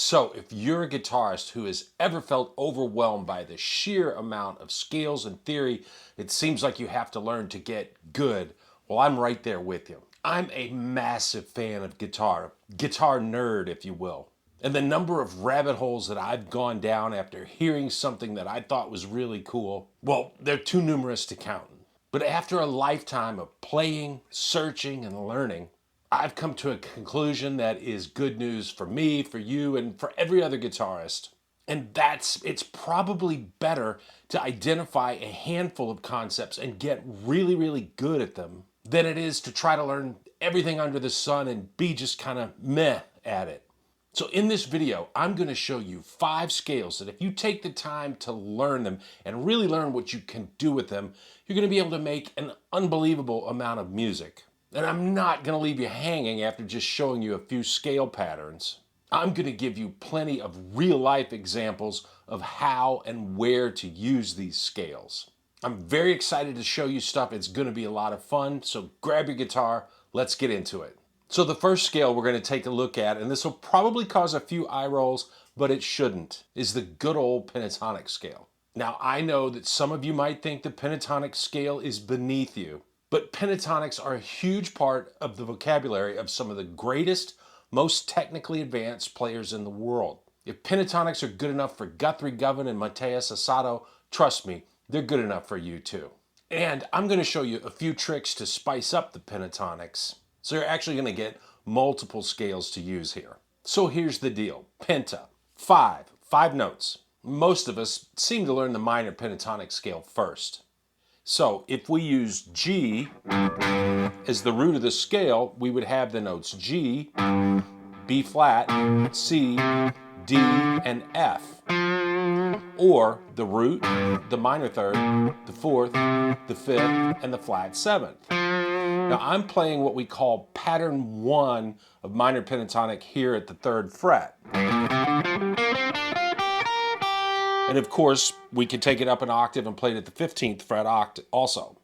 So if you're a guitarist who has ever felt overwhelmed by the sheer amount of scales and theory it seems like you have to learn to get good, well, I'm right there with you. I'm a massive fan of guitar nerd, if you will. And the number of rabbit holes that I've gone down after hearing something that I thought was really cool, well, they're too numerous to count. But after a lifetime of playing, searching, and learning, I've come to a conclusion that is good news for me, for you, and for every other guitarist. And it's probably better to identify a handful of concepts and get really, really good at them than it is to try to learn everything under the sun and be just kind of meh at it. So in this video, I'm going to show you 5 scales that if you take the time to learn them and really learn what you can do with them, you're going to be able to make an unbelievable amount of music. And I'm not going to leave you hanging after just showing you a few scale patterns. I'm going to give you plenty of real-life examples of how and where to use these scales. I'm very excited to show you stuff. It's going to be a lot of fun, so grab your guitar, let's get into it. So the first scale we're going to take a look at, and this will probably cause a few eye rolls, but it shouldn't, is the good old pentatonic scale. Now, I know that some of you might think the pentatonic scale is beneath you, but pentatonics are a huge part of the vocabulary of some of the greatest, most technically advanced players in the world. If pentatonics are good enough for Guthrie Govan and Mateus Asado, trust me, they're good enough for you too. And I'm going to show you a few tricks to spice up the pentatonics. So you're actually going to get multiple scales to use here. So here's the deal. Penta, 5 notes. Most of us seem to learn the minor pentatonic scale first. So if we use G as the root of the scale, we would have the notes G, B flat, C, D, and F. Or the root, the minor third, the fourth, the fifth, and the flat seventh. Now I'm playing what we call pattern 1 of minor pentatonic here at the 3rd fret. And of course, we can take it up an octave and play it at the 15th fret octave also.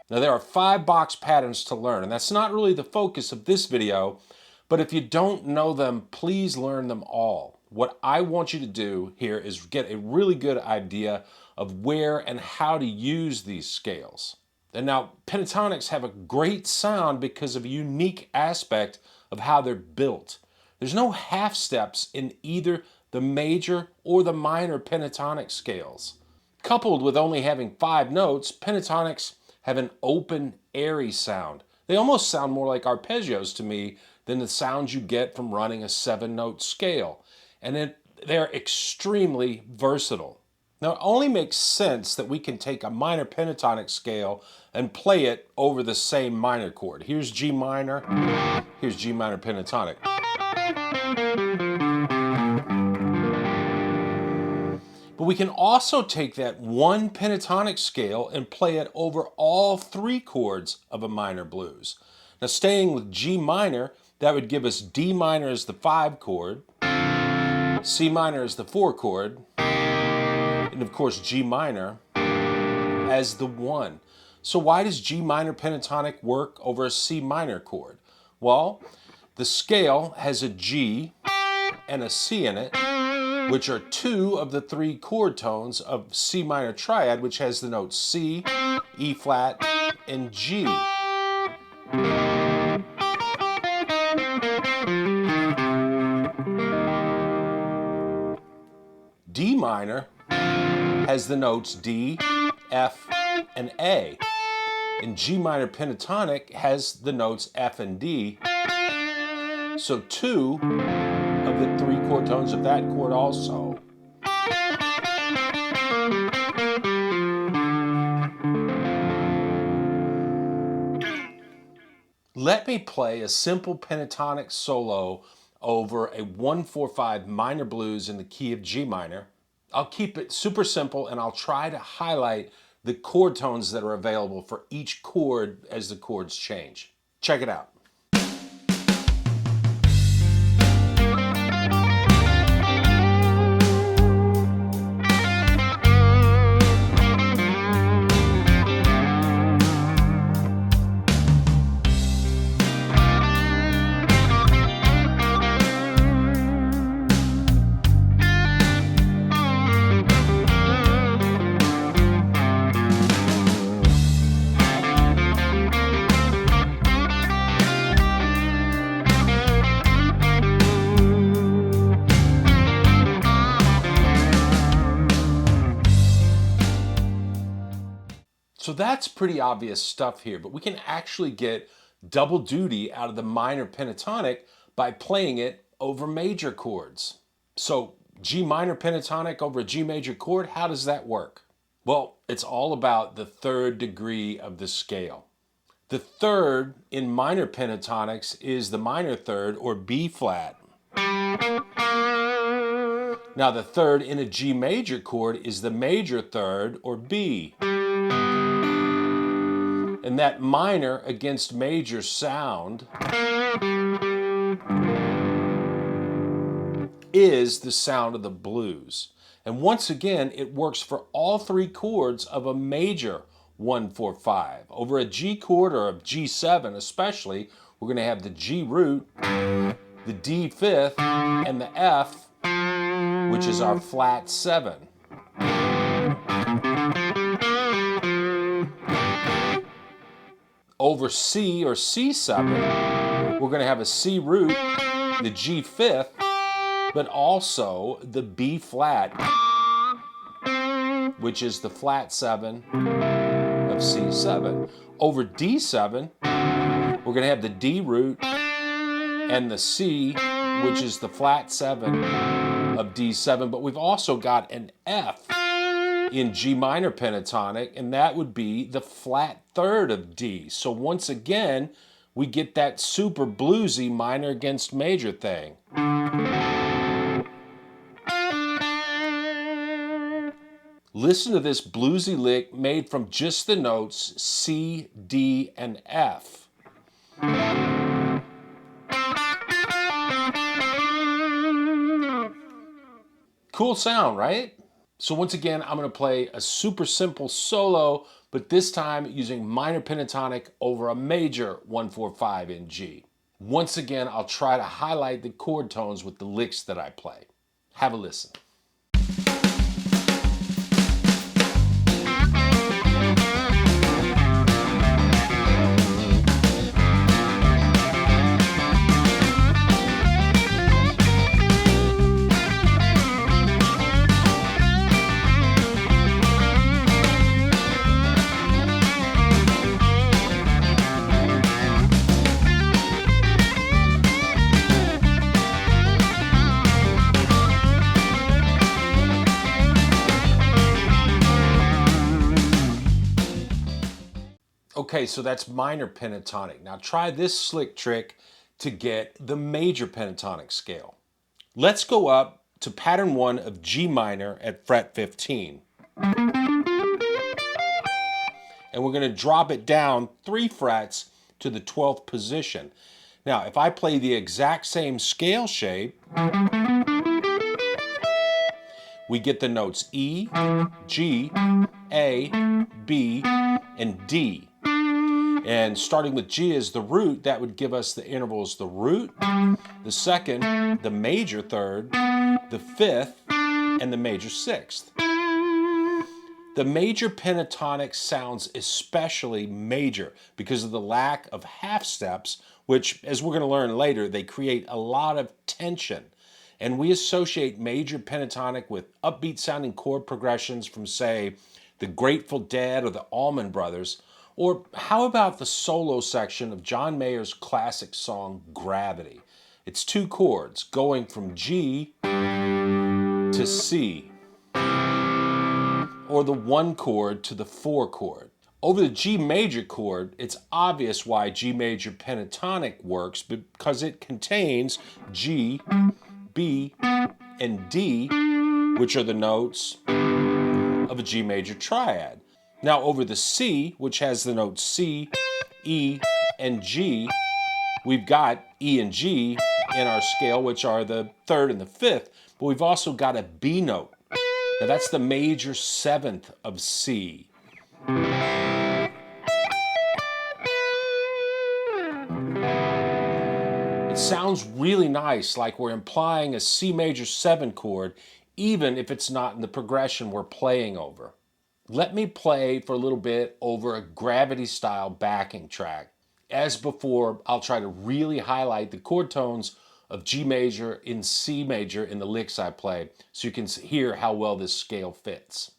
Now there are 5 box patterns to learn, and that's not really the focus of this video, but if you don't know them, please learn them all. What I want you to do here is get a really good idea of where and how to use these scales. And now, pentatonics have a great sound because of a unique aspect of how they're built. There's no half steps in either the major or the minor pentatonic scales. Coupled with only having 5 notes, pentatonics have an open, airy sound. They almost sound more like arpeggios to me than the sounds you get from running a 7-note scale. And then they're extremely versatile. Now, it only makes sense that we can take a minor pentatonic scale and play it over the same minor chord. Here's G minor, here's G minor pentatonic. But we can also take that one pentatonic scale and play it over all 3 chords of a minor blues. Now, staying with G minor, that would give us D minor as the 5 chord, C minor as the 4 chord, and of course G minor as the 1. So why does G minor pentatonic work over a C minor chord? Well, the scale has a G and a C in it, which are 2 of the 3 chord tones of C minor triad, which has the notes C, E flat, and G. D minor has the notes D, F, and A. And G minor pentatonic has the notes F and D. So 2 of the 3 chord tones of that chord also. Let me play a simple pentatonic solo over a 1-4-5 minor blues in the key of G minor. I'll keep it super simple and I'll try to highlight the chord tones that are available for each chord as the chords change. Check it out. So that's pretty obvious stuff here, but we can actually get double duty out of the minor pentatonic by playing it over major chords. So G minor pentatonic over a G major chord, how does that work? Well, it's all about the third degree of the scale. The third in minor pentatonics is the minor third, or B flat. Now the third in a G major chord is the major third, or B. And that minor against major sound is the sound of the blues. And once again, it works for all three chords of a major 1-4-5. Over a G chord or a G7 especially, we're going to have the G root, the D fifth, and the F, which is our flat 7. Over C or C7, we're going to have a C root, the G fifth, but also the B flat, which is the flat 7 of C7. Over D7, we're going to have the D root and the C, which is the flat 7 of D7, but we've also got an F in G minor pentatonic, and that would be the flat third of D. So once again, we get that super bluesy minor against major thing. Listen to this bluesy lick made from just the notes C, D, and F. Cool sound, right? So once again, I'm going to play a super simple solo, but this time using minor pentatonic over a major 1-4-5 in G. Once again, I'll try to highlight the chord tones with the licks that I play. Have a listen. Okay, so that's minor pentatonic. Now try this slick trick to get the major pentatonic scale. Let's go up to pattern 1 of G minor at fret 15. And we're going to drop it down 3 frets to the 12th position. Now, if I play the exact same scale shape, we get the notes E, G, A, B, and D. And starting with G as the root, that would give us the intervals the root, the second, the major third, the fifth, and the major sixth. The major pentatonic sounds especially major because of the lack of half steps, which, as we're going to learn later, they create a lot of tension. And we associate major pentatonic with upbeat sounding chord progressions from, say, the Grateful Dead or the Allman Brothers. Or how about the solo section of John Mayer's classic song, Gravity? It's 2 chords going from G to C, or the 1 chord to the 4 chord. Over the G major chord, it's obvious why G major pentatonic works because it contains G, B, and D, which are the notes of a G major triad. Now over the C, which has the notes C, E, and G, we've got E and G in our scale, which are the 3rd and the 5th, but we've also got a B note. Now that's the major 7th of C. It sounds really nice, like we're implying a C major 7 chord, even if it's not in the progression we're playing over. Let me play for a little bit over a gravity style backing track. As before, I'll try to really highlight the chord tones of G major in C major in the licks I play, so you can hear how well this scale fits.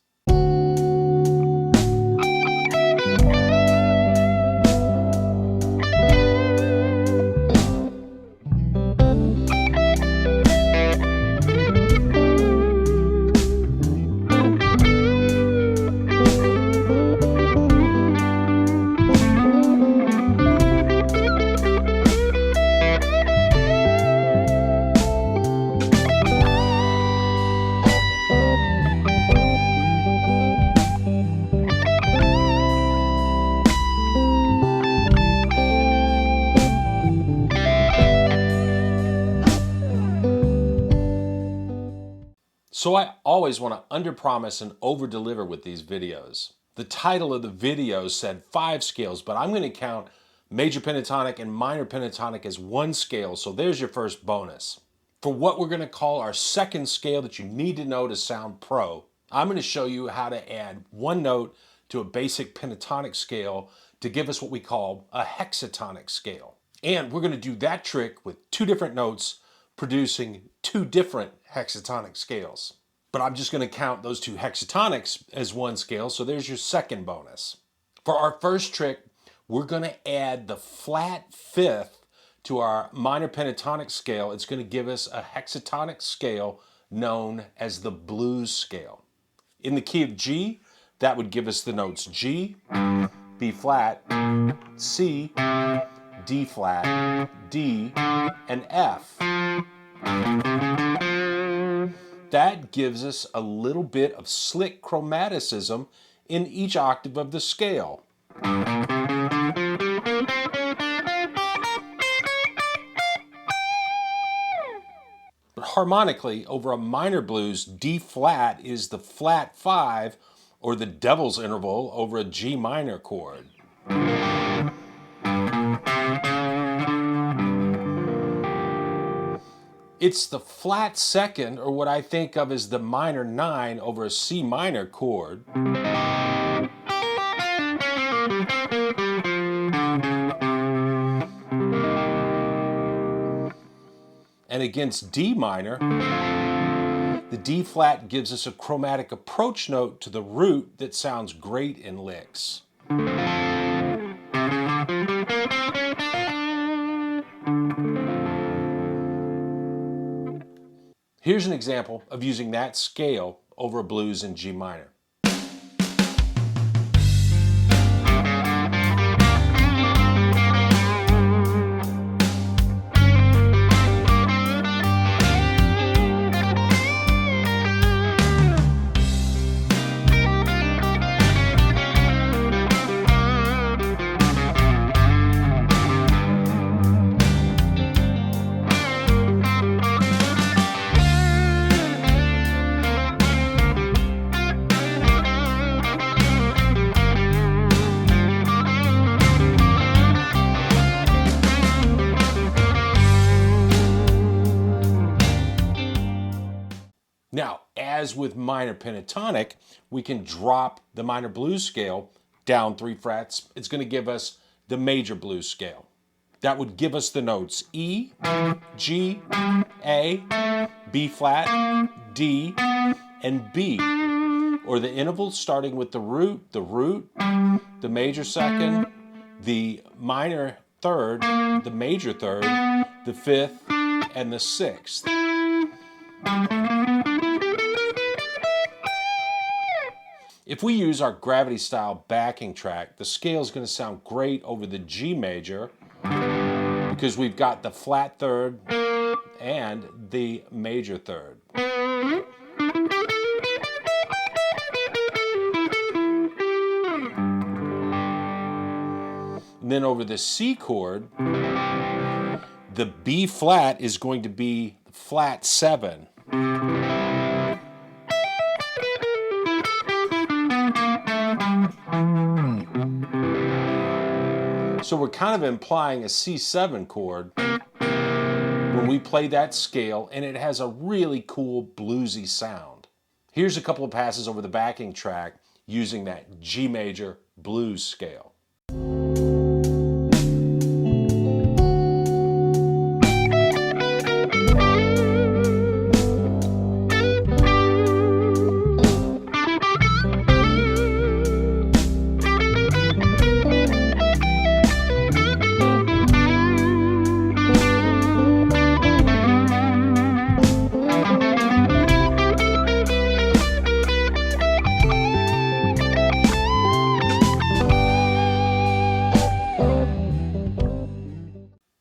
So I always want to underpromise and overdeliver with these videos. The title of the video said 5 scales, but I'm going to count major pentatonic and minor pentatonic as one scale, so there's your first bonus. For what we're going to call our second scale that you need to know to sound pro, I'm going to show you how to add one note to a basic pentatonic scale to give us what we call a hexatonic scale. And we're going to do that trick with 2 different notes producing 2 different hexatonic scales. But I'm just going to count those 2 hexatonics as one scale, so there's your second bonus. For our first trick, we're going to add the flat 5th to our minor pentatonic scale. It's going to give us a hexatonic scale known as the blues scale. In the key of G, that would give us the notes G, B flat, C, D flat, D, and F. That gives us a little bit of slick chromaticism in each octave of the scale. But harmonically, over a minor blues, D flat is the flat 5, or the devil's interval over a G minor chord. It's the flat 2nd, or what I think of as the minor 9 over a C minor chord. And against D minor, the D flat gives us a chromatic approach note to the root that sounds great in licks. Here's an example of using that scale over a blues in G minor. Now, as with minor pentatonic, we can drop the minor blues scale down 3 frets. It's going to give us the major blues scale. That would give us the notes E, G, A, B flat, D, and B, or the intervals starting with the root, the major 2nd, the minor 3rd, the major 3rd, the 5th, and the 6th. If we use our gravity style backing track, the scale is going to sound great over the G major because we've got the flat 3rd and the major 3rd. And then over the C chord, the B flat is going to be flat 7. So we're kind of implying a C7 chord when we play that scale, and it has a really cool bluesy sound. Here's a couple of passes over the backing track using that G major blues scale.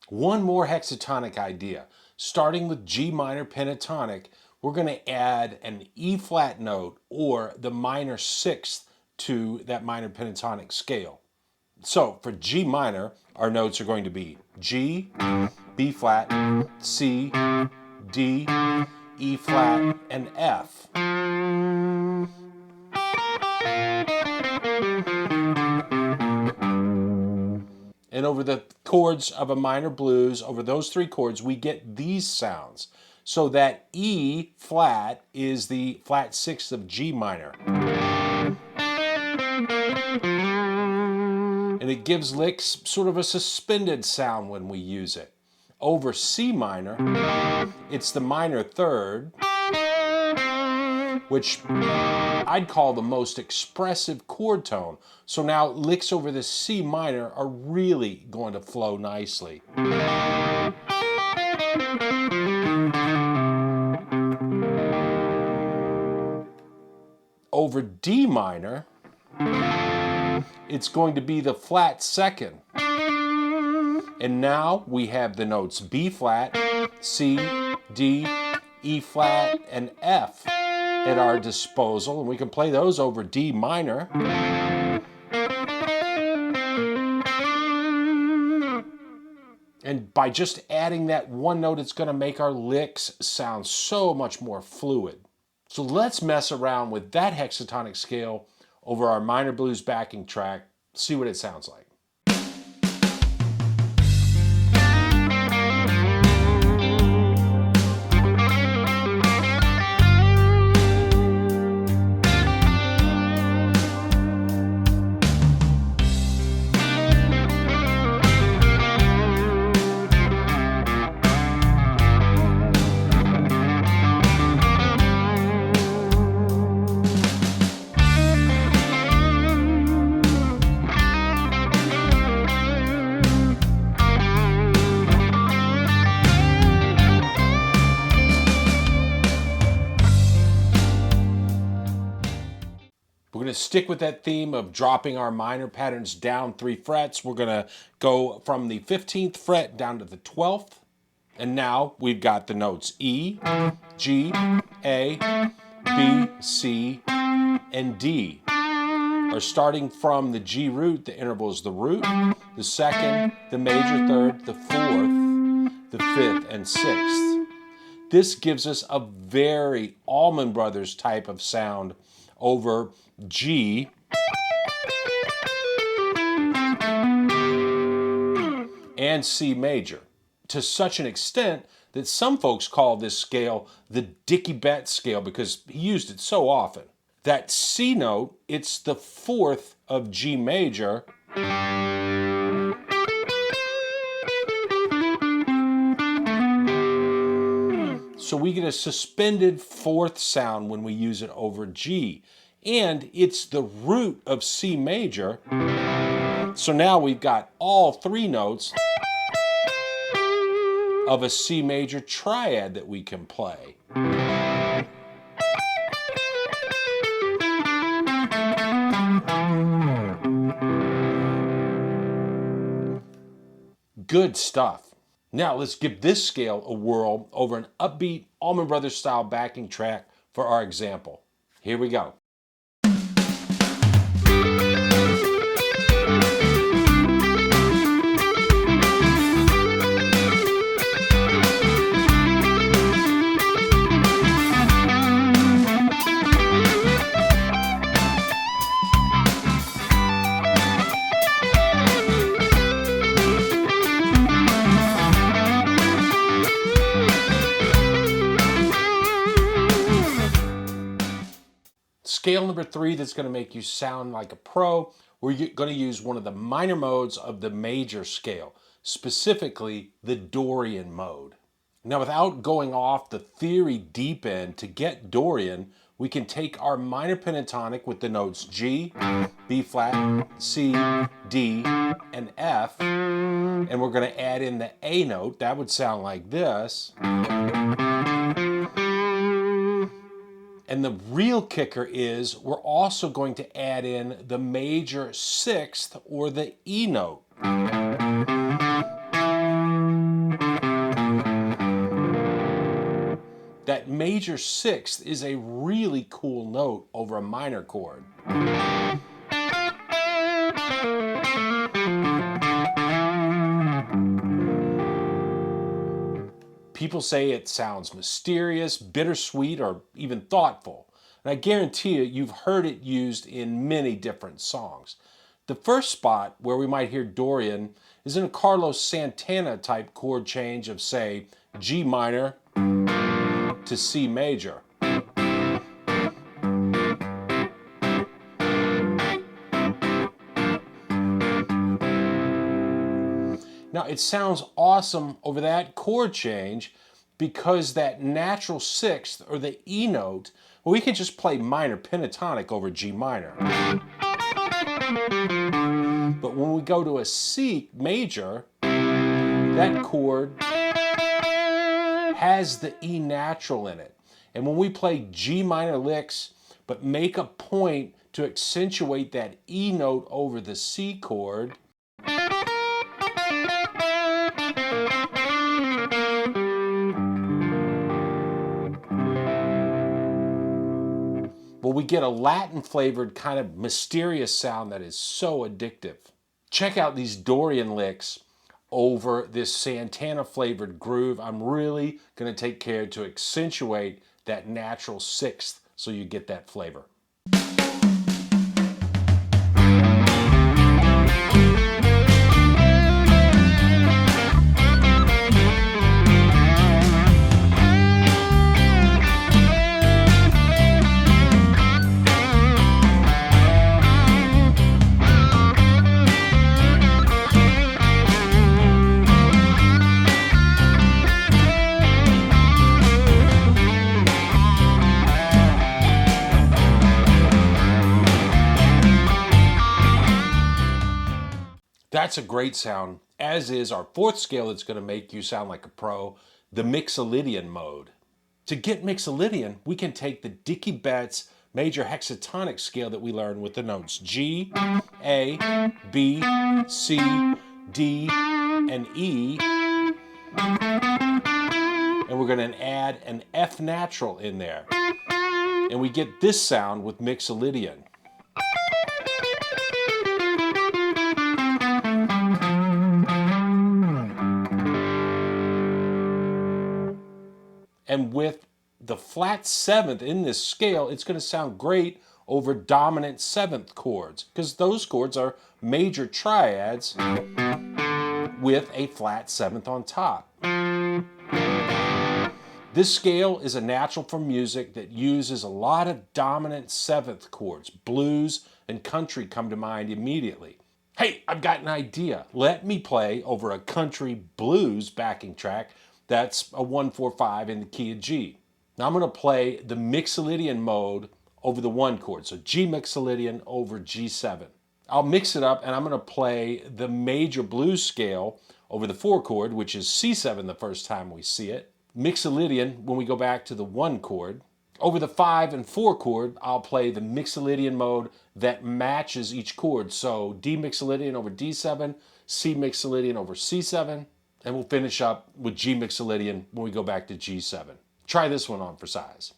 One more hexatonic idea. Starting with G minor pentatonic, we're going to add an E flat note or the minor 6th to that minor pentatonic scale. So for G minor, our notes are going to be G, B flat, C, D, E flat, and F. And over the chords of a minor blues, over those three chords, we get these sounds. So that E flat is the flat sixth of G minor. And it gives licks sort of a suspended sound when we use it. Over C minor, it's the minor third, which I'd call the most expressive chord tone. So now licks over the C minor are really going to flow nicely. Over D minor, it's going to be the flat second. And now we have the notes B flat, C, D, E flat, and F at our disposal, and we can play those over D minor. And by just adding that one note, it's going to make our licks sound so much more fluid. So let's mess around with that hexatonic scale over our minor blues backing track, see what it sounds like. We're going to stick with that theme of dropping our minor patterns down 3 frets. We're going to go from the 15th fret down to the 12th. And now we've got the notes E, G, A, B, C, and D. Are starting from the G root, the interval is the root, the second, the major third, the fourth, the fifth, and sixth. This gives us a very Allman Brothers type of sound over G, and C major, to such an extent that some folks call this scale the Dickie Betts scale because he used it so often. That C note, it's the fourth of G major, so we get a suspended fourth sound when we use it over G. And it's the root of C major. So now we've got all 3 notes of a C major triad that we can play. Good stuff. Now let's give this scale a whirl over an upbeat Allman Brothers style backing track for our example. Here we go. Scale number 3 that's going to make you sound like a pro, we're going to use one of the minor modes of the major scale, specifically the Dorian mode. Now, without going off the theory deep end, to get Dorian, we can take our minor pentatonic with the notes G, B flat, C, D, and F, and we're going to add in the A note. That would sound like this. And the real kicker is we're also going to add in the major sixth or the E note. That major sixth is a really cool note over a minor chord. People say it sounds mysterious, bittersweet, or even thoughtful. And I guarantee you, you've heard it used in many different songs. The first spot where we might hear Dorian is in a Carlos Santana type chord change of, say, G minor to C major. Now, it sounds awesome over that chord change because that natural sixth, or the E note, well, we can just play minor pentatonic over G minor. But when we go to a C major, that chord has the E natural in it. And when we play G minor licks, but make a point to accentuate that E note over the C chord, well, we get a Latin flavored kind of mysterious sound that is so addictive. Check out these Dorian licks over this Santana flavored groove. I'm really going to take care to accentuate that natural sixth so you get that flavor. That's a great sound, as is our fourth scale that's going to make you sound like a pro, the Mixolydian mode. To get Mixolydian, we can take the Dickey Betts major hexatonic scale that we learned with the notes G, A, B, C, D, and E, and we're going to add an F natural in there. And we get this sound with Mixolydian. And with the flat seventh in this scale, it's going to sound great over dominant seventh chords, because those chords are major triads with a flat seventh on top. This scale is a natural for music that uses a lot of dominant seventh chords. Blues and country come to mind immediately. Hey, I've got an idea. Let me play over a country blues backing track that's a 1-4-5 in the key of G. Now I'm going to play the Mixolydian mode over the one chord, so G Mixolydian over G7. I'll mix it up and I'm going to play the major blues scale over the 4 chord, which is C7 the first time we see it. Mixolydian when we go back to the 1 chord. Over the 5 and 4 chord, I'll play the Mixolydian mode that matches each chord. So D Mixolydian over D7, C Mixolydian over C7, and we'll finish up with G Mixolydian when we go back to G7. Try this one on for size.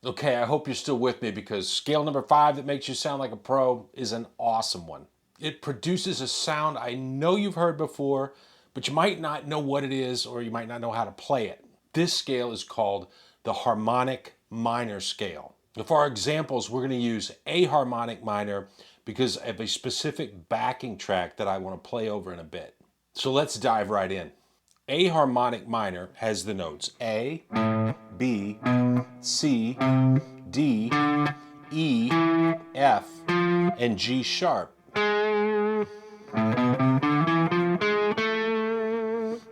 Okay, I hope you're still with me because scale number 5 that makes you sound like a pro is an awesome one. It produces a sound I know you've heard before, but you might not know what it is or you might not know how to play it. This scale is called the Harmonic Minor scale. Now for our examples, we're going to use a harmonic minor because of a specific backing track that I want to play over in a bit. So let's dive right in. A harmonic minor has the notes A, B, C, D, E, F, and G sharp.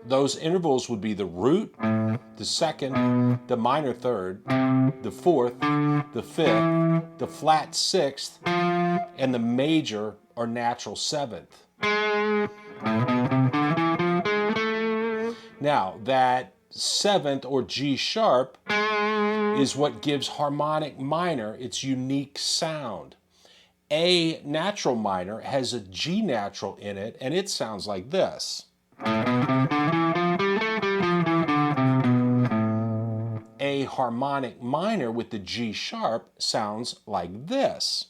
Those intervals would be the root, the second, the minor third, the fourth, the fifth, the flat sixth, and the major or natural seventh. Now, that seventh or G sharp is what gives harmonic minor its unique sound. A natural minor has a G natural in it, and it sounds like this. A harmonic minor with the G sharp sounds like this.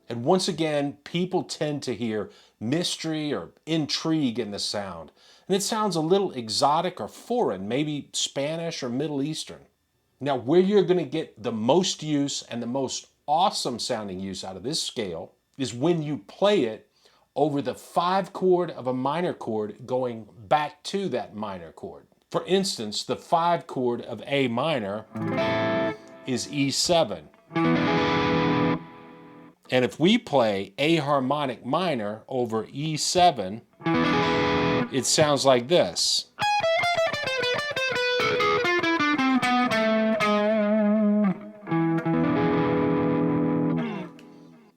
And once again, people tend to hear mystery or intrigue in the sound. And it sounds a little exotic or foreign, maybe Spanish or Middle Eastern. Now, where you're going to get the most use and the most awesome sounding use out of this scale is when you play it over the 5 chord of a minor chord going back to that minor chord. For instance, the 5 chord of A minor is E7. And if we play A harmonic minor over E7, it sounds like this.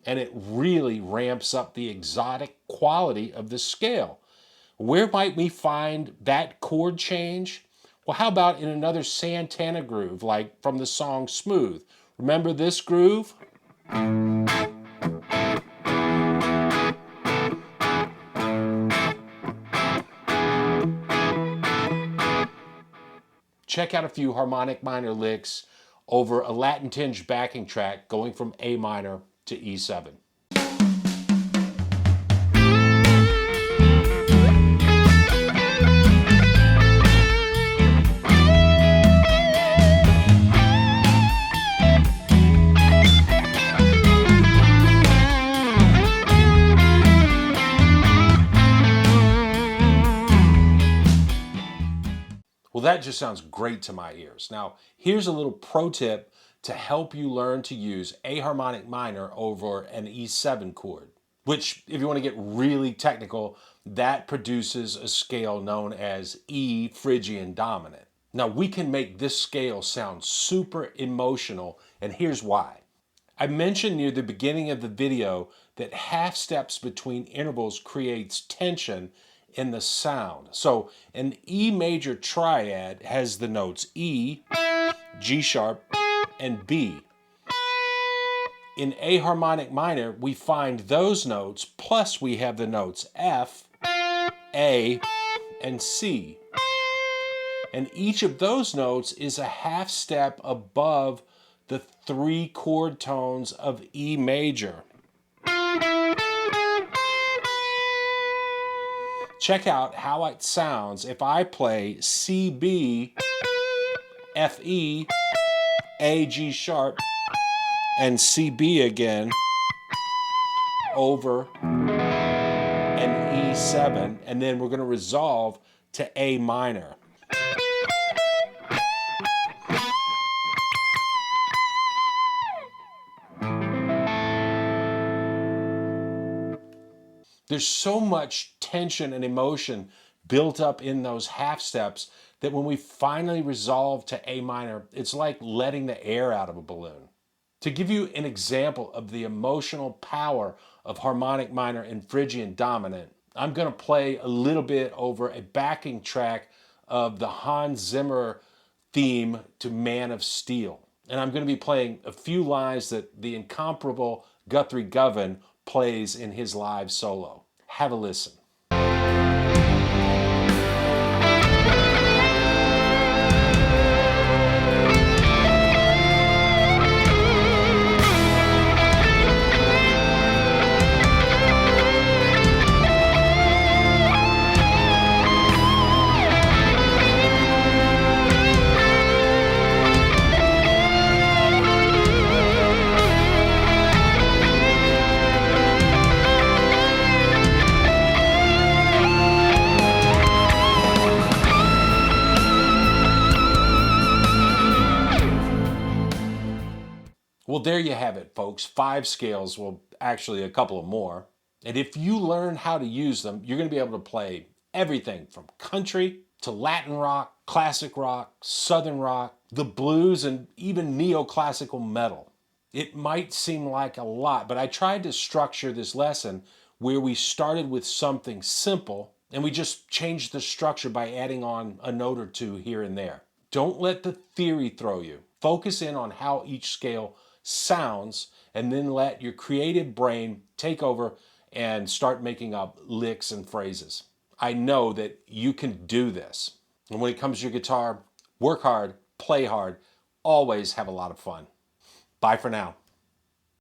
And it really ramps up the exotic quality of the scale. Where might we find that chord change? Well, how about in another Santana groove, like from the song Smooth? Remember this groove? Check out a few harmonic minor licks over a Latin tinged backing track going from A minor to E7. Well, that just sounds great to my ears. Now, here's a little pro tip to help you learn to use A harmonic minor over an E7 chord, which, if you want to get really technical, that produces a scale known as E Phrygian dominant. Now, we can make this scale sound super emotional, and here's why. I mentioned near the beginning of the video that half steps between intervals creates tension in the sound. So an E major triad has the notes E, G sharp, and B. In A harmonic minor, we find those notes, plus we have the notes F, A, and C. And each of those notes is a half step above the 3 chord tones of E major. Check out how it sounds if I play C, B, F, E, A, G sharp, and C, B again over an E7, and then we're going to resolve to A minor. There's so much tension and emotion built up in those half steps that when we finally resolve to A minor, it's like letting the air out of a balloon. To give you an example of the emotional power of harmonic minor and Phrygian dominant, I'm going to play a little bit over a backing track of the Hans Zimmer theme to Man of Steel. And I'm going to be playing a few lines that the incomparable Guthrie Govan plays in his live solo. Have a listen. Well, there you have it, folks. 5 scales, well, actually a couple of more. And if you learn how to use them, you're going to be able to play everything from country to Latin rock classic rock, southern rock, the blues, and even neoclassical metal. It might seem like a lot, but I tried to structure this lesson where we started with something simple and we just changed the structure by adding on a note or two here and there. Don't let the theory throw you. Focus in on how each scale sounds and then let your creative brain take over and start making up licks and phrases. I know that you can do this. And when it comes to your guitar, work hard, play hard, always have a lot of fun. Bye for now.